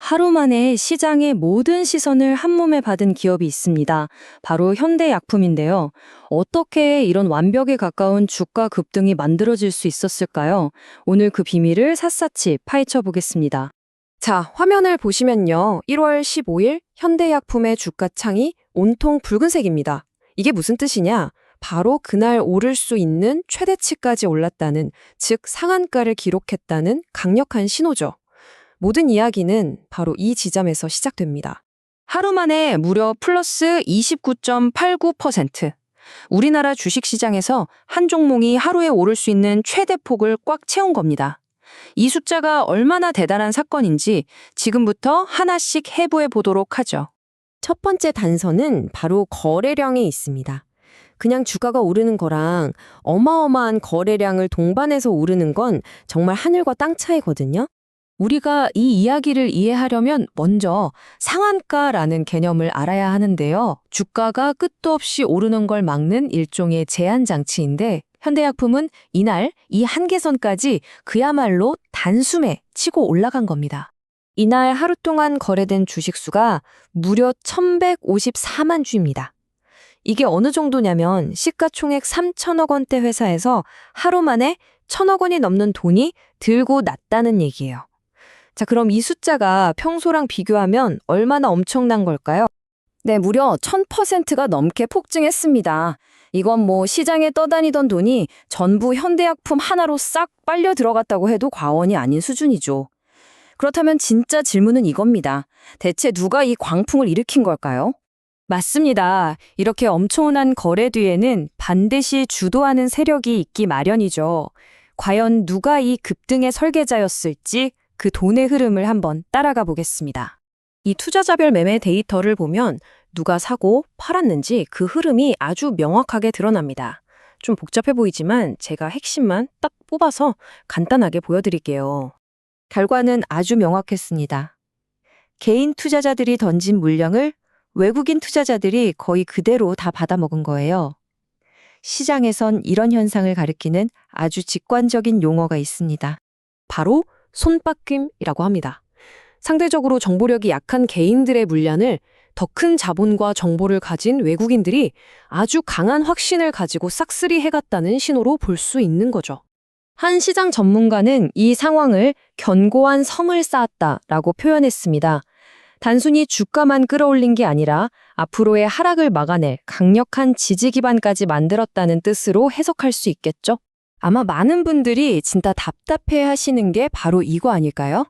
하루 만에 시장의 모든 시선을 한 몸에 받은 기업이 있습니다. 바로 현대약품인데요. 어떻게 이런 완벽에 가까운 주가 급등이 만들어질 수 있었을까요? 오늘 그 비밀을 샅샅이 파헤쳐 보겠습니다. 자, 화면을 보시면요. 1월 15일 현대약품의 주가 창이 온통 붉은색입니다. 이게 무슨 뜻이냐? 바로 그날 오를 수 있는 최대치까지 올랐다는, 즉 상한가를 기록했다는 강력한 신호죠. 모든 이야기는 바로 이 지점에서 시작됩니다. 하루 만에 무려 플러스 29.89%. 우리나라 주식시장에서 한 종목이 하루에 오를 수 있는 최대폭을 꽉 채운 겁니다. 이 숫자가 얼마나 대단한 사건인지 지금부터 하나씩 해부해 보도록 하죠. 첫 번째 단서는 바로 거래량에 있습니다. 그냥 주가가 오르는 거랑 어마어마한 거래량을 동반해서 오르는 건 정말 하늘과 땅 차이거든요. 우리가 이 이야기를 이해하려면 먼저 상한가라는 개념을 알아야 하는데요. 주가가 끝도 없이 오르는 걸 막는 일종의 제한 장치인데 현대약품은 이날 이 한계선까지 그야말로 단숨에 치고 올라간 겁니다. 이날 하루 동안 거래된 주식수가 무려 1154만 주입니다. 이게 어느 정도냐면 시가총액 3천억 원대 회사에서 하루 만에 1,000억 원이 넘는 돈이 들고 났다는 얘기예요. 자, 그럼 이 숫자가 평소랑 비교하면 얼마나 엄청난 걸까요? 네, 무려 1000%가 넘게 폭증했습니다. 이건 뭐 시장에 떠다니던 돈이 전부 현대약품 하나로 싹 빨려 들어갔다고 해도 과언이 아닌 수준이죠. 그렇다면 진짜 질문은 이겁니다. 대체 누가 이 광풍을 일으킨 걸까요? 맞습니다. 이렇게 엄청난 거래 뒤에는 반드시 주도하는 세력이 있기 마련이죠. 과연 누가 이 급등의 설계자였을지 그 돈의 흐름을 한번 따라가 보겠습니다. 이 투자자별 매매 데이터를 보면 누가 사고 팔았는지 그 흐름이 아주 명확하게 드러납니다. 좀 복잡해 보이지만 제가 핵심만 딱 뽑아서 간단하게 보여드릴게요. 결과는 아주 명확했습니다. 개인 투자자들이 던진 물량을 외국인 투자자들이 거의 그대로 다 받아먹은 거예요. 시장에선 이런 현상을 가리키는 아주 직관적인 용어가 있습니다. 바로 손바뀜이라고 합니다. 상대적으로 정보력이 약한 개인들의 물량을 더 큰 자본과 정보를 가진 외국인들이 아주 강한 확신을 가지고 싹쓸이 해갔다는 신호로 볼 수 있는 거죠. 한 시장 전문가는 이 상황을 견고한 성을 쌓았다라고 표현했습니다. 단순히 주가만 끌어올린 게 아니라 앞으로의 하락을 막아낼 강력한 지지 기반까지 만들었다는 뜻으로 해석할 수 있겠죠? 아마 많은 분들이 진짜 답답해 하시는 게 바로 이거 아닐까요?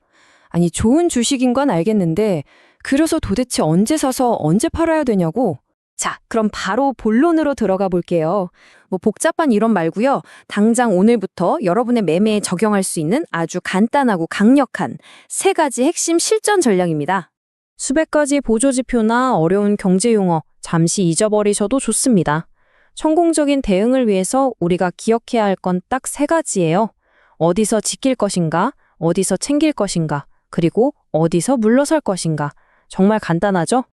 아니, 좋은 주식인 건 알겠는데 그래서 도대체 언제 사서 언제 팔아야 되냐고? 자, 그럼 바로 본론으로 들어가 볼게요. 뭐 복잡한 이론 말고요. 당장 오늘부터 여러분의 매매에 적용할 수 있는 아주 간단하고 강력한 3가지 핵심 실전 전략입니다. 수백 가지 보조지표나 어려운 경제 용어 잠시 잊어버리셔도 좋습니다. 성공적인 대응을 위해서 우리가 기억해야 할 건 딱 3가지예요. 어디서 지킬 것인가, 어디서 챙길 것인가, 그리고 어디서 물러설 것인가. 정말 간단하죠?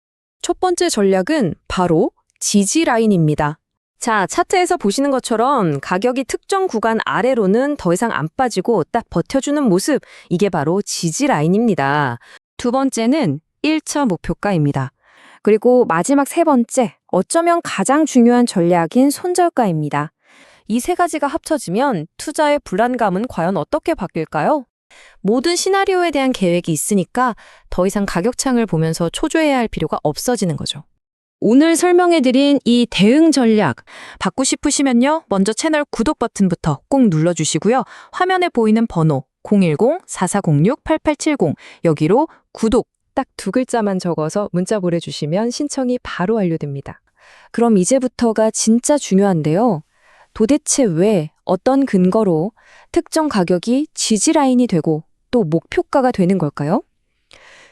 첫 번째 전략은 바로 지지 라인입니다. 자, 차트에서 보시는 것처럼 가격이 특정 구간 아래로는 더 이상 안 빠지고 딱 버텨주는 모습, 이게 바로 지지 라인입니다. 두 번째는 1차 목표가입니다. 그리고 마지막 3번째, 어쩌면 가장 중요한 전략인 손절가입니다. 이 3가지가 합쳐지면 투자의 불안감은 과연 어떻게 바뀔까요? 모든 시나리오에 대한 계획이 있으니까 더 이상 가격창을 보면서 초조해야 할 필요가 없어지는 거죠. 오늘 설명해드린 이 대응 전략 받고 싶으시면요. 먼저 채널 구독 버튼부터 꼭 눌러주시고요. 화면에 보이는 번호 010-4406-8870 여기로 구독 딱 2글자만 적어서 문자 보내주시면 신청이 바로 완료됩니다. 그럼 이제부터가 진짜 중요한데요. 도대체 왜, 어떤 근거로 특정 가격이 지지라인이 되고 또 목표가가 되는 걸까요?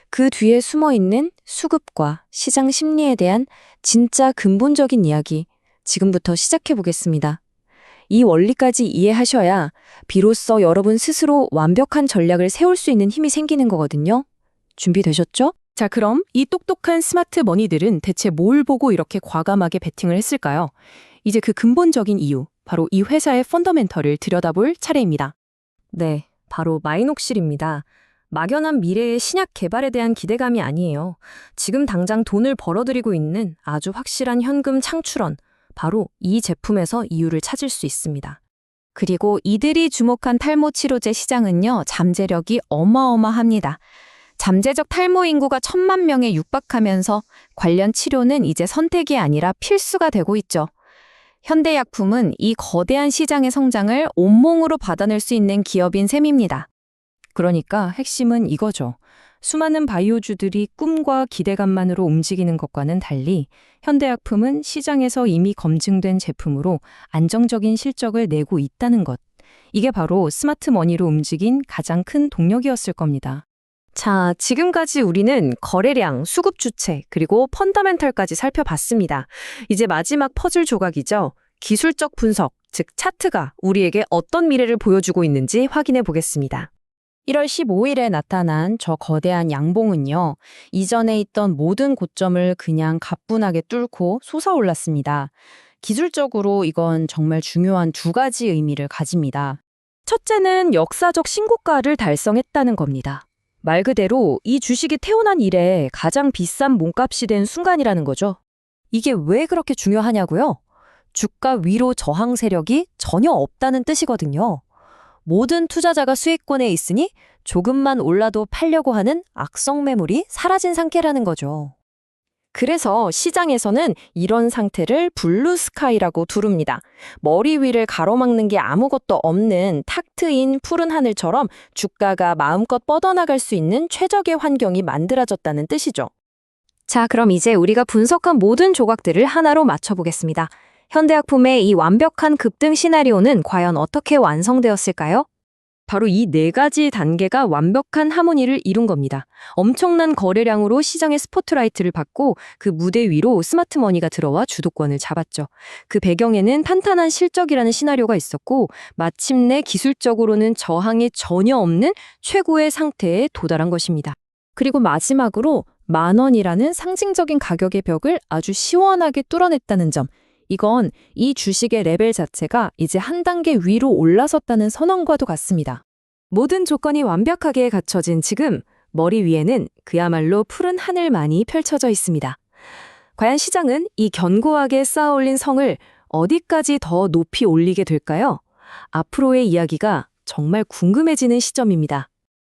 그 뒤에 숨어있는 수급과 시장 심리에 대한 진짜 근본적인 이야기 지금부터 시작해 보겠습니다. 이 원리까지 이해하셔야 비로소 여러분 스스로 완벽한 전략을 세울 수 있는 힘이 생기는 거거든요. 준비되셨죠? 자, 그럼 이 똑똑한 스마트 머니들은 대체 뭘 보고 이렇게 과감하게 베팅을 했을까요? 이제 그 근본적인 이유, 바로 이 회사의 펀더멘털을 들여다볼 차례입니다. 네, 바로 마이녹실입니다. 막연한 미래의 신약 개발에 대한 기대감이 아니에요. 지금 당장 돈을 벌어들이고 있는 아주 확실한 현금 창출원, 바로 이 제품에서 이유를 찾을 수 있습니다. 그리고 이들이 주목한 탈모 치료제 시장은요, 잠재력이 어마어마합니다. 잠재적 탈모 인구가 1,000만 명에 육박하면서 관련 치료는 이제 선택이 아니라 필수가 되고 있죠. 현대약품은 이 거대한 시장의 성장을 온몸으로 받아낼 수 있는 기업인 셈입니다. 그러니까 핵심은 이거죠. 수많은 바이오주들이 꿈과 기대감만으로 움직이는 것과는 달리 현대약품은 시장에서 이미 검증된 제품으로 안정적인 실적을 내고 있다는 것. 이게 바로 스마트 머니로 움직인 가장 큰 동력이었을 겁니다. 자, 지금까지 우리는 거래량, 수급 주체, 그리고 펀더멘털까지 살펴봤습니다. 이제 마지막 퍼즐 조각이죠. 기술적 분석, 즉 차트가 우리에게 어떤 미래를 보여주고 있는지 확인해 보겠습니다. 1월 15일에 나타난 저 거대한 양봉은요, 이전에 있던 모든 고점을 그냥 가뿐하게 뚫고 솟아올랐습니다. 기술적으로 이건 정말 중요한 두 가지 의미를 가집니다. 첫째는 역사적 신고가를 달성했다는 겁니다. 말 그대로 이 주식이 태어난 이래 가장 비싼 몸값이 된 순간이라는 거죠. 이게 왜 그렇게 중요하냐고요? 주가 위로 저항 세력이 전혀 없다는 뜻이거든요. 모든 투자자가 수익권에 있으니 조금만 올라도 팔려고 하는 악성 매물이 사라진 상태라는 거죠. 그래서 시장에서는 이런 상태를 블루 스카이라고 두릅니다. 머리 위를 가로막는 게 아무것도 없는 탁 트인 푸른 하늘처럼 주가가 마음껏 뻗어나갈 수 있는 최적의 환경이 만들어졌다는 뜻이죠. 자, 그럼 이제 우리가 분석한 모든 조각들을 하나로 맞춰보겠습니다. 현대약품의 이 완벽한 급등 시나리오는 과연 어떻게 완성되었을까요? 바로 이 네 가지 단계가 완벽한 하모니를 이룬 겁니다. 엄청난 거래량으로 시장의 스포트라이트를 받고 그 무대 위로 스마트 머니가 들어와 주도권을 잡았죠. 그 배경에는 탄탄한 실적이라는 시나리오가 있었고 마침내 기술적으로는 저항이 전혀 없는 최고의 상태에 도달한 것입니다. 그리고 마지막으로 10,000원이라는 상징적인 가격의 벽을 아주 시원하게 뚫어냈다는 점. 이건 이 주식의 레벨 자체가 이제 한 단계 위로 올라섰다는 선언과도 같습니다. 모든 조건이 완벽하게 갖춰진 지금 머리 위에는 그야말로 푸른 하늘만이 펼쳐져 있습니다. 과연 시장은 이 견고하게 쌓아올린 성을 어디까지 더 높이 올리게 될까요? 앞으로의 이야기가 정말 궁금해지는 시점입니다.